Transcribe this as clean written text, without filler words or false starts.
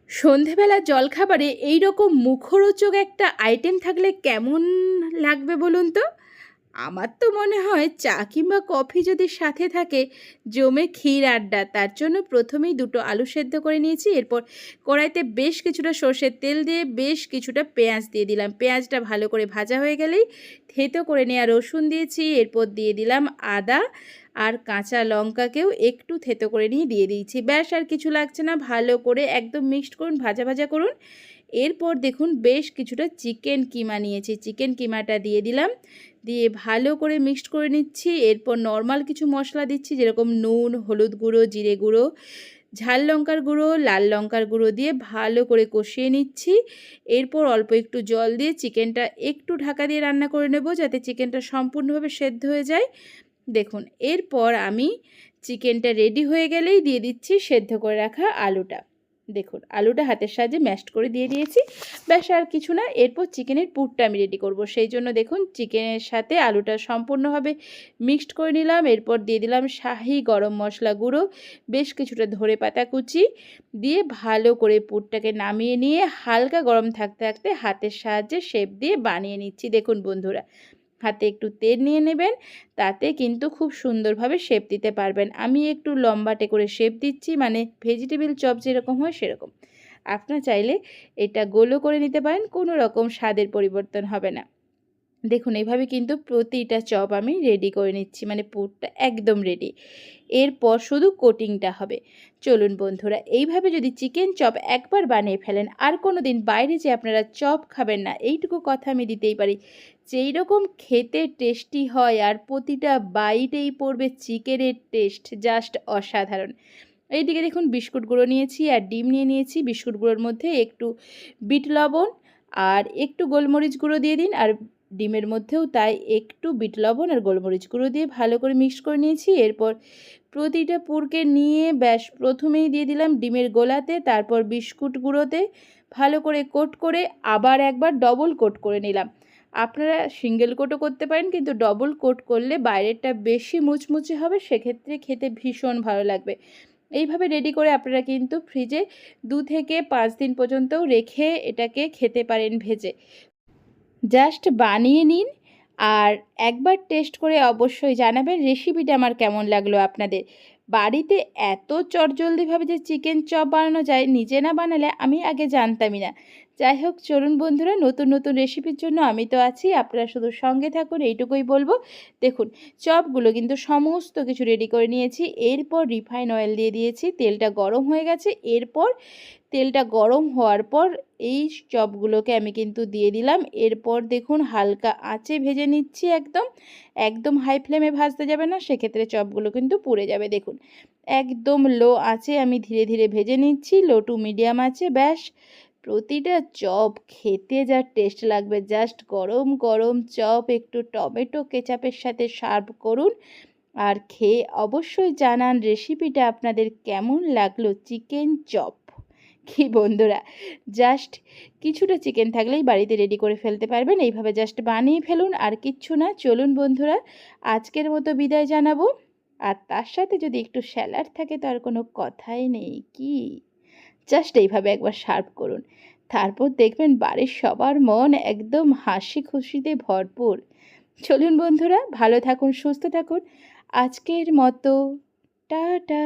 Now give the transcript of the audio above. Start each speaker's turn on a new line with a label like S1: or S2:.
S1: সন্ধেবেলা জলখাবারে এই রকম মুখরোচক একটা আইটেম থাকলে কেমন লাগবে বলুন তো? আমার তো মনে হয় চা কিংবা কফি যদি সাথে থাকে জমে ক্ষীর আড্ডা। তার জন্য প্রথমেই দুটো আলু সেদ্ধ করে নিয়েছি। এরপর কড়াইতে বেশ কিছুটা সর্ষের তেল দিয়ে বেশ কিছুটা পেঁয়াজ দিয়ে দিলাম। পেঁয়াজটা ভালো করে ভাজা হয়ে গেলেই থেঁতো করে নেওয়া রসুন দিয়েছি। এরপর দিয়ে দিলাম আদা আর কাঁচা লঙ্কাকেও একটু থেঁতো করে নিয়ে দিয়ে দিয়েছি। ব্যাস আর কিছু লাগছে না, ভালো করে একদম মিক্সড করুন, ভাজা ভাজা করুন। এরপর দেখুন বেশ কিছুটা চিকেন কিমা নিয়েছি, চিকেন কিমাটা দিয়ে দিলাম, দিয়ে ভালো করে মিক্সড করে নিচ্ছি। এরপর নর্মাল কিছু মশলা দিচ্ছি, যেরকম নুন, হলুদ গুঁড়ো, জিরে গুঁড়ো, ঝাল লঙ্কার গুঁড়ো, লাল লঙ্কার গুঁড়ো দিয়ে ভালো করে কষিয়ে নিচ্ছি। এরপর অল্প একটু জল দিয়ে চিকেনটা একটু ঢাকা দিয়ে রান্না করে নেব, যাতে চিকেনটা সম্পূর্ণভাবে সেদ্ধ হয়ে যায়। দেখুন এরপর আমি চিকেনটা রেডি হয়ে গেলেই দিয়ে দিচ্ছি সেদ্ধ করে রাখা আলুটা। দেখুন আলুটা হাতের সাহায্যে ম্যাশড করে দিয়ে দিয়েছি। ব্যাস আর কিছু না। এরপর চিকেনের পুরটা আমি রেডি করব, সেই জন্য দেখুন চিকেনের সাথে আলুটা সম্পূর্ণভাবে মিক্সড করে নিলাম। এরপর দিয়ে দিলাম শাহি গরম মশলা গুঁড়ো, বেশ কিছুটা ধনেপাতা কুচি দিয়ে ভালো করে পুরটাকে নামিয়ে নিয়ে হালকা গরম থাকতে থাকতে হাতের সাহায্যে শেপ দিয়ে বানিয়ে নিচ্ছি। দেখুন বন্ধুরা, হাতে একটু তেল নিয়ে নেবেন, তাতে কিন্তু খুব সুন্দরভাবে শেপ দিতে পারবেন। আমি একটু লম্বাটে করে শেপ দিচ্ছি, মানে ভেজিটেবিল চপ যেরকম হয় সেরকম। আপনারা চাইলে এটা গোলও করে নিতে পারেন, কোনো রকম স্বাদের পরিবর্তন হবে না। দেখুন এইভাবে কিন্তু প্রতিটা চপ আমি রেডি করে নিচ্ছি, মানে পুরটা একদম রেডি। এরপর শুধু কোটিংটা হবে। চলুন বন্ধুরা, এইভাবে যদি চিকেন চপ একবার বানিয়ে ফেলেন, আর কোনো দিন বাইরে যে আপনারা চপ খাবেন না, এইটুকু কথা আমি দিতেই পারি। যেই রকম খেতে টেস্টি হয় আর প্রতিটা বাইটেই পড়বে চিকেনের টেস্ট, জাস্ট অসাধারণ। এইদিকে দেখুন বিস্কুট গুঁড়ো নিয়েছি আর ডিম নিয়ে নিয়েছি। বিস্কুট গুঁড়োর মধ্যে একটু বিট লবণ আর একটু গোলমরিচ গুঁড়ো দিয়ে দিন, আর ডিমের মধ্যেও তাই একটু বিট লবণ আর গোলমরিচ গুঁড়ো দিয়ে ভালো করে মিক্স করে নিয়েছি। এরপর প্রতিটা পুরকে নিয়ে ব্যাস প্রথমেই দিয়ে দিলাম ডিমের গোলাতে, তারপর বিস্কুট গুঁড়োতে ভালো করে কোট করে আবার একবার ডবল কোট করে নিলাম। আপনারা সিঙ্গেল কোটও করতে পারেন, কিন্তু ডবল কোট করলে বাইরেরটা বেশি মুচমুচে হবে, সেক্ষেত্রে খেতে ভীষণ ভালো লাগবে। এইভাবে রেডি করে আপনারা কিন্তু ফ্রিজে 2 থেকে 5 দিন পর্যন্তও রেখে এটাকে খেতে পারেন ভেজে। জাস্ট বানিয়ে নিন আর একবার টেস্ট করে অবশ্যই জানাবেন রেসিপিটা আমার কেমন লাগলো আপনাদের। বাড়িতে এত চটজলদিভাবে যে চিকেন চপ বানানো যায়, নিজে না বানালে আমি আগে জানতামই না। যাই হোক চলুন বন্ধুরা, নতুন নতুন রেসিপির জন্য আমি তো আছি, আপনারা শুধু সঙ্গে থাকুন, এইটুকুই বলবো। দেখুন চপগুলো কিন্তু সমস্ত কিছু রেডি করে নিয়েছি। এরপর রিফাইন অয়েল দিয়ে দিয়েছি, তেলটা গরম হয়ে গেছে। এরপর তেলটা গরম হওয়ার পর এই চপগুলোকে আমি কিন্তু দিয়ে দিলাম। এরপর দেখুন হালকা আঁচে ভেজে নিচ্ছি, একদম একদম হাই ফ্লেমে ভাজতে যাবে না, সেক্ষেত্রে চপগুলো কিন্তু পুড়ে যাবে। দেখুন একদম লো আঁচে আমি ধীরে ধীরে ভেজে নিচ্ছি, লো টু মিডিয়াম আঁচে। ব্যাস প্রতিটা চপ খেতে যা টেস্ট লাগবে, জাস্ট গরম গরম চপ একটু টমেটো কেচাপের সাথে সার্ভ করুন আর খেয়ে অবশ্যই জানান রেসিপিটা আপনাদের কেমন লাগলো। চিকেন চপ কি বন্ধুরা, জাস্ট কিছুটা চিকেন থাকলেই বাড়িতে রেডি করে ফেলতে পারবেন। এইভাবে জাস্ট বানিয়ে ফেলুন, আর কিচ্ছু না। চলুন বন্ধুরা, আজকের মতো বিদায় জানাবো। আর তার সাথে যদি একটু স্যালাড থাকে তো আর কোনো কথাই নেই, কি জাস্ট এইভাবে একবার সার্ভ করুন, তারপর দেখবেন বাড়ির সবার মন একদম হাসি খুশিতে ভরপুর। চলুন বন্ধুরা, ভালো থাকুন, সুস্থ থাকুন। আজকের মতো টাটা।